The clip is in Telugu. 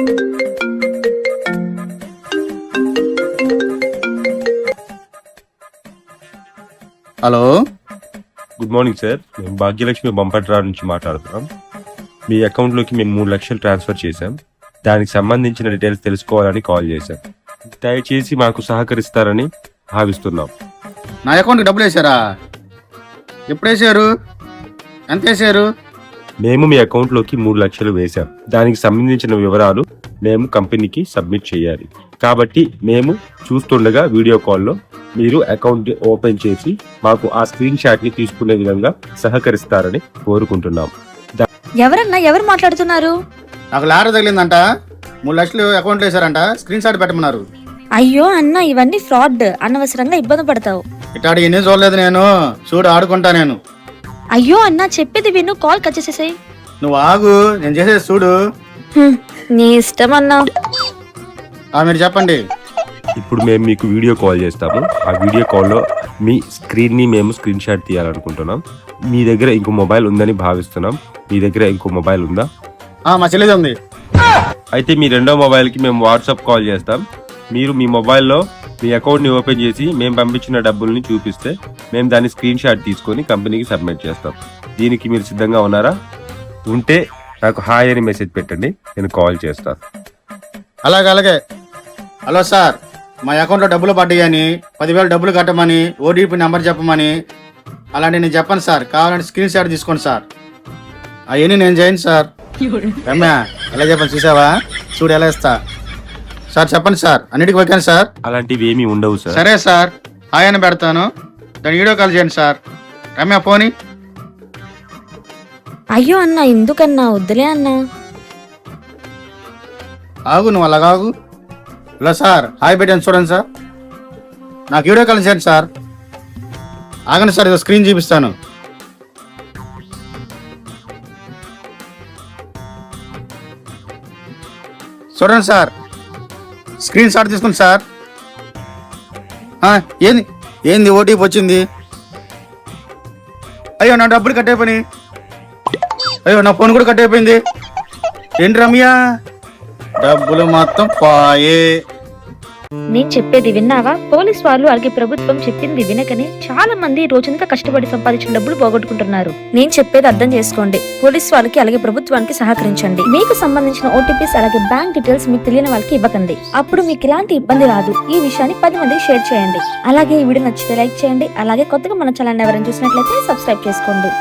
Hello, good morning sir. మేము భాగ్యలక్ష్మి బంపట్రా నుంచి మాట్లాడుతున్నాం. మీ అకౌంట్లోకి మేము 3 లక్షలు ట్రాన్స్ఫర్ చేశాం. దానికి సంబంధించిన డీటెయిల్స్ తెలుసుకోవాలని కాల్ చేశాం. దయచేసి మాకు సహకరిస్తారని భావిస్తున్నాం. నా అకౌంట్కి డబ్బులు వేసారా? ఎప్పుడు వేసారు? ఎంత వేసారు? మేము మీ అకౌంట్లోకి 3 లక్షలు వేశాం. దానికి సంబంధించిన వివరాలు మేము కంపెనీకి సబ్మిట్ చేయాలి. కాబట్టి మేము చూస్తుండగా వీడియో కాల్లో మీరు అకౌంట్ ఓపెన్ చేసి మాకు ఆ స్క్రీన్ షాట్ ని తీసుకునే విధంగా సహకరిస్తారని కోరుకుంటున్నాం. ఎవరన్నా ఎవరు మాట్లాడుతున్నారు? నాకు లారీ తగిలిందంట, 3 లక్షలు అకౌంట్లో వేసారంట, స్క్రీన్ షాట్ పెట్టమన్నారు. అయ్యో అన్న, ఇవన్నీ ఫ్రాడ్. అనవసరంగా ఇబ్బంది పడతావు. ఇటాడు ఎన్ని చూడలేదు నేను. చూడు, ఆడుకుంటా నేను. అయ్యో అన్న, చెప్పేది విను, కాల్ కట్ చేసేసాయి. నువ్వు ఆగు, నేను చేసేది చూడు. నీ ఇష్టం అన్నా. మీరు చెప్పండి. ఇప్పుడు మేము మీకు వీడియో కాల్ చేస్తాము. ఆ వీడియో కాల్లో మీ స్క్రీన్ ని మేము స్క్రీన్ షాట్ తీయాలనుకుంటున్నాం. మీ దగ్గర ఇంకో మొబైల్ ఉందని భావిస్తున్నాం. మీ దగ్గర ఇంకో మొబైల్ ఉందా? మా చెల్లిది ఉంది. అయితే మీ రెండో మొబైల్కి మేము వాట్సాప్ కాల్ చేస్తాం. మీరు మీ మొబైల్లో మీ అకౌంట్ని ఓపెన్ చేసి మేము పంపించిన డబ్బుల్ని చూపిస్తే మేము దాన్ని స్క్రీన్ షాట్ తీసుకొని కంపెనీకి సబ్మిట్ చేస్తాం. దీనికి మీరు సిద్ధంగా ఉన్నారా? ఉంటే నాకు హాయ్ అని మెసేజ్ పెట్టండి, నేను కాల్ చేస్తాను. అలాగే. హలో సార్, మా అకౌంట్లో డబ్బులు పడ్డాయని, 10,000 డబ్బులు కట్టమని, ఓటీపీ నెంబర్ చెప్పమని అలాంటి నేను చెప్పను సార్. కావాలంటే స్క్రీన్ షాట్ తీసుకోండి సార్. అవన్నీ నేను చేయను సార్. రమ్యా, ఎలా చెప్పండి, చూసావా? చూడు ఎలా ఇస్తా సార్. చెప్పండి సార్, అన్నిటికీ ఓకేనా సార్? అలాంటివి ఏమీ ఉండవు సార్. సరే సార్, హాయ్ అని పెడతాను, దాన్ని వీడియో కాల్ చేయండి సార్. రమ్యా పోనీ. అయ్యో అన్న, ఎందుకన్నా? వద్దులే అన్నా. ఆగు, నువ్వు అలాగ ఆగు. హలో సార్, హాయ్ పెట్టండి, చూడండి సార్. నాకు వీడియో కాల్ చేయండి సార్. ఆగండి సార్, ఇదో స్క్రీన్ చూపిస్తాను. చూడండి సార్, స్క్రీన్ షాట్ తీసుకోండి సార్. ఏంది ఓటీపీ వచ్చింది? అయ్యో, నా డబ్బులు కట్ అయిపోయినాయి. అయ్యో, నా ఫోన్ కూడా కట్ అయిపోయింది. ఏంటి రమ్య, డబ్బులు మొత్తం పాయే. నేను చెప్పేది విన్నావా? పోలీస్ వాళ్ళు అలాగే ప్రభుత్వం చెప్పింది వినకనే చాలా మంది రోజంతా కష్టపడి సంపాదించిన డబ్బులు పోగొట్టుకుంటున్నారు. నేను చెప్పేది అర్థం చేసుకోండి. పోలీస్ వాళ్ళకి అలాగే ప్రభుత్వానికి సహకరించండి. మీకు సంబంధించిన ఓటీపీస్ అలాగే బ్యాంక్ డీటెయిల్స్ మీకు తెలియని వాళ్ళకి ఇవ్వకండి. అప్పుడు మీకు ఎలాంటి ఇబ్బంది రాదు. ఈ విషయాన్ని 10 మందికి షేర్ చేయండి. అలాగే ఈ వీడియో నచ్చితే లైక్ చేయండి. అలాగే కొత్తగా మన ఛానల్ ఎవరైనా చూసినట్లయితే సబ్స్క్రైబ్ చేసుకోండి.